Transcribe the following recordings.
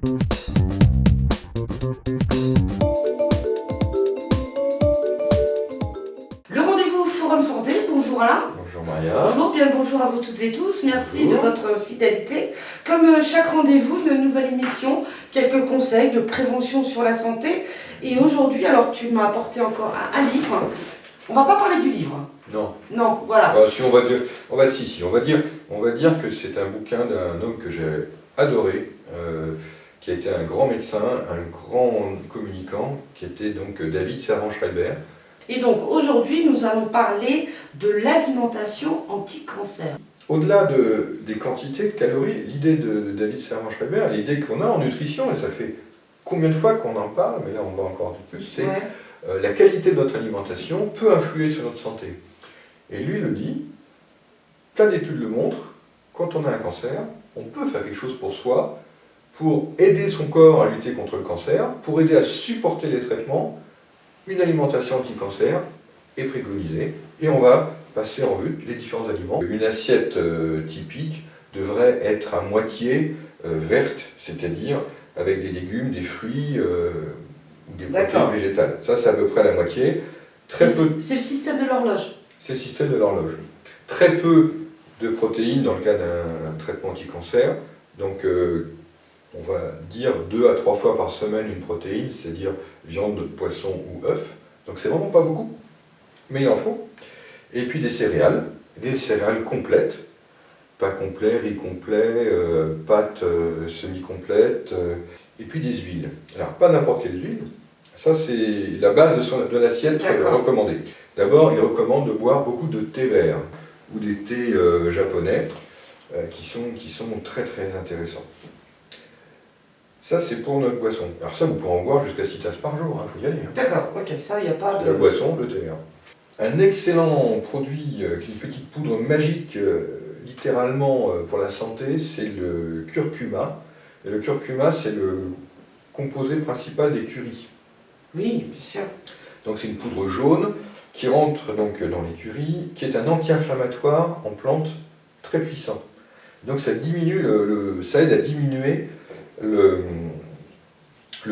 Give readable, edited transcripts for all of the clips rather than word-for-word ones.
Le rendez-vous Forum Santé, bonjour Alain. Bonjour Maria. Bonjour, bien bonjour à vous toutes et tous, merci Bonjour. de votre fidélité. Comme chaque rendez-vous, une nouvelle émission, quelques conseils de prévention sur la santé. Et aujourd'hui, alors tu m'as apporté encore un livre. On va pas parler du livre. Non. Non, voilà. Si on va dire que c'est un bouquin d'un homme que j'ai adoré, qui a été un grand médecin, un grand communicant, qui était donc David Servan-Schreiber. Et donc aujourd'hui, nous allons parler de l'alimentation anti-cancer. Au-delà des quantités de calories, l'idée de David Servan-Schreiber, l'idée qu'on a en nutrition, et ça fait combien de fois qu'on en parle, mais là on va encore du plus, c'est la qualité de notre alimentation peut influer sur notre santé. Et lui le dit, plein d'études le montrent, quand on a un cancer, on peut faire quelque chose pour soi, pour aider son corps à lutter contre le cancer, pour aider à supporter les traitements. Une alimentation anti-cancer est préconisée, et on va passer en vue les différents aliments. Une assiette typique devrait être à moitié verte, c'est-à-dire avec des légumes, des fruits ou des protéines végétales. Ça, c'est à peu près la moitié. C'est le système de l'horloge. C'est le système de l'horloge. Très peu de protéines dans le cas d'un traitement anti-cancer. Donc, on va dire 2 à 3 fois par semaine une protéine, c'est-à-dire viande, poisson ou œuf. Donc, c'est vraiment pas beaucoup, mais il en faut. Et puis des céréales complètes, pain complet, riz complet, pâtes semi-complètes, et puis des huiles. Alors, pas n'importe quelle huile, ça c'est la base de l'assiette recommandée. D'abord, il recommande de boire beaucoup de thé vert, ou des thés japonais, qui sont très très intéressants. Ça c'est pour notre boisson. Alors ça, vous pouvez en boire jusqu'à 6 tasses par jour, il faut y aller. D'accord, ok, ça il n'y a pas de... La boisson, le thé vert. Un excellent produit, qui est une petite poudre magique, littéralement pour la santé, c'est le curcuma. Et le curcuma, c'est le composé principal des currys. Oui, bien sûr. Donc c'est une poudre jaune qui rentre donc dans les currys, qui est un anti-inflammatoire en plante très puissant. Donc ça diminue ça aide à diminuer le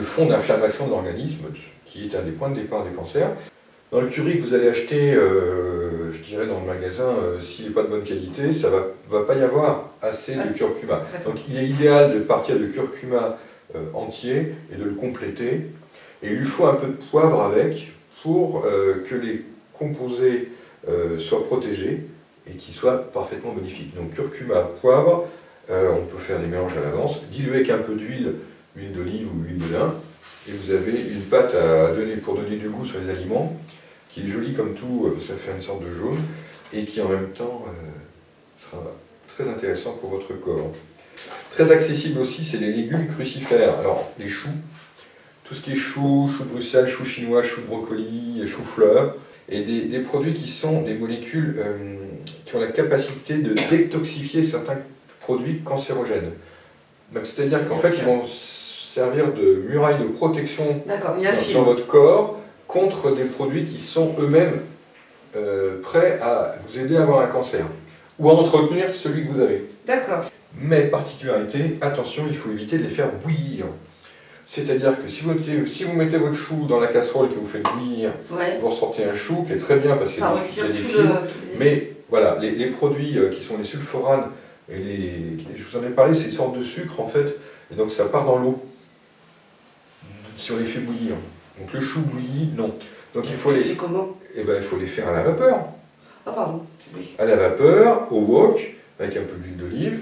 fond d'inflammation de l'organisme, qui est un des points de départ des cancers. Dans le curry que vous allez acheter, je dirais dans le magasin, s'il n'est pas de bonne qualité, ça va pas y avoir assez de curcuma. Donc il est idéal de partir de curcuma entier et de le compléter. Et il lui faut un peu de poivre avec pour que les composés soient protégés et qu'ils soient parfaitement bénéfiques. Donc curcuma, poivre, on peut faire des mélanges à l'avance, dilué avec un peu d'huile, huile d'olive ou huile de lin. Et vous avez une pâte pour donner du goût sur les aliments, qui est jolie comme tout, ça fait une sorte de jaune, et qui en même temps sera très intéressant pour votre corps. Très accessible aussi, c'est les légumes crucifères. Alors, les choux, tout ce qui est choux, choux de Bruxelles, choux chinois, choux de brocoli, choux-fleurs, et des produits qui sont des molécules qui ont la capacité de détoxifier certains produits cancérogènes. C'est-à-dire qu'en fait, ils vont servir de muraille de protection dans votre corps contre des produits qui sont eux-mêmes prêts à vous aider à avoir un cancer ou à entretenir celui que vous avez. D'accord. Mais particularité, attention, il faut éviter de les faire bouillir. C'est-à-dire que si vous mettez votre chou dans la casserole et que vous faites bouillir, vous ressortez un chou qui est très bien parce qu'il y a des fibres. Mais voilà, les produits qui sont les sulforanes, je vous en ai parlé, c'est des sortes de sucre en fait, et donc ça part dans l'eau si on les fait bouillir. Donc le chou bouilli, non. Donc il faut les... comment ? Eh ben, il faut les faire à la vapeur. Ah pardon. Oui. À la vapeur, au wok, avec un peu d'huile d'olive.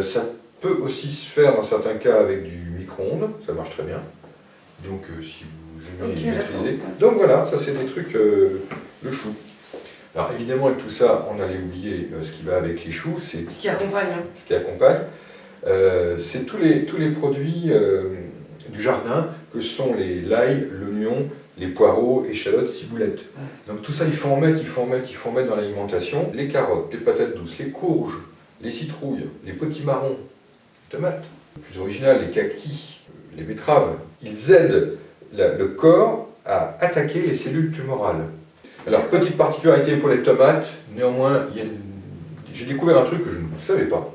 Ça peut aussi se faire dans certains cas avec du micro-ondes, ça marche très bien. Donc si vous aimez maîtriser. Donc voilà, ça c'est des trucs, le chou. Alors évidemment avec tout ça, on allait oublier ce qui va avec les choux, c'est ce qui accompagne. Ce qui accompagne, c'est tous les produits du jardin que sont l'ail, l'oignon, les poireaux, échalotes, ciboulettes. Donc tout ça, il faut en mettre dans l'alimentation. Les carottes, les patates douces, les courges, les citrouilles, les potimarrons, les tomates. Le plus original, les kakis, les betteraves. Ils aident le corps à attaquer les cellules tumorales. Alors, petite particularité pour les tomates, néanmoins, j'ai découvert un truc que je ne savais pas.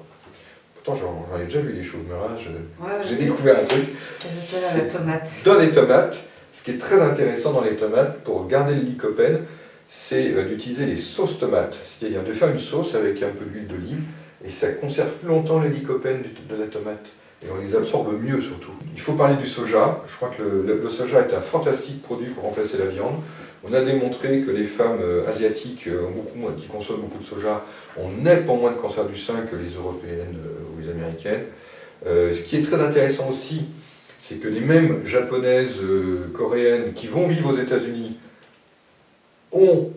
Pourtant, j'en ai déjà vu des choses, mais là, j'ai Ouais, découvert un truc. à la tomate. Dans les tomates, ce qui est très intéressant dans les tomates, pour garder le lycopène, c'est d'utiliser les sauces tomates. C'est-à-dire de faire une sauce avec un peu d'huile d'olive, et ça conserve plus longtemps les lycopènes de la tomate. Et on les absorbe mieux surtout. Il faut parler du soja. Je crois que le soja est un fantastique produit pour remplacer la viande. On a démontré que les femmes asiatiques qui consomment beaucoup de soja ont nettement moins de cancer du sein que les européennes ou les américaines. Ce qui est très intéressant aussi, c'est que les mêmes japonaises, coréennes qui vont vivre aux États-Unis ont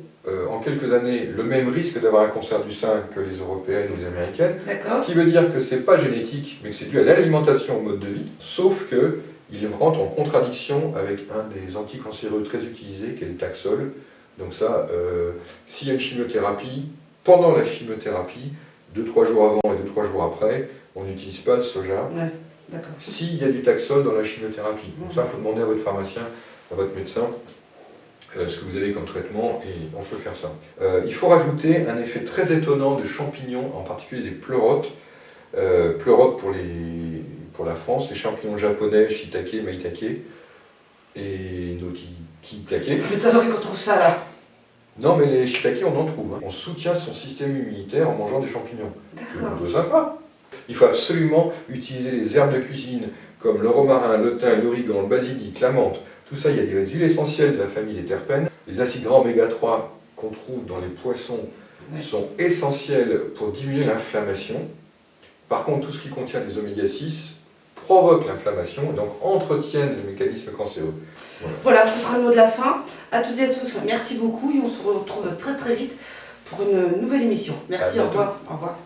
en quelques années le même risque d'avoir un cancer du sein que les européennes ou les américaines. Ce qui veut dire que ce n'est pas génétique, mais que c'est dû à l'alimentation, au mode de vie, sauf que il rentre en contradiction avec un des anticancéreux très utilisés, qui est le Taxol. Donc ça, s'il y a une chimiothérapie, pendant la chimiothérapie, 2-3 jours avant et 2-3 jours après, on n'utilise pas le soja. Ouais, s'il y a du Taxol dans la chimiothérapie. Donc ça, il faut demander à votre pharmacien, à votre médecin, ce que vous avez comme traitement, et on peut faire ça. Il faut rajouter un effet très étonnant de champignons, en particulier des pleurotes. Pleurotes pour la France, les champignons japonais, shiitake, maitake, et notiki-take. Ça m'étonnerait qu'on trouve ça là. Non, mais les shiitake, on en trouve. Hein. On soutient son système immunitaire en mangeant des champignons. D'accord. C'est sympa. Il faut absolument utiliser les herbes de cuisine, comme le romarin, le thym, l'origan, le basilic, la menthe. Tout ça, il y a des huiles essentielles de la famille des terpènes. Les acides gras oméga 3 qu'on trouve dans les poissons sont essentiels pour diminuer l'inflammation. Par contre, tout ce qui contient des oméga 6 provoque l'inflammation et donc entretiennent les mécanismes cancéreux. Voilà, ce sera le mot de la fin. À toutes et à tous, merci beaucoup et on se retrouve très très vite pour une nouvelle émission. Merci, au revoir. Au revoir.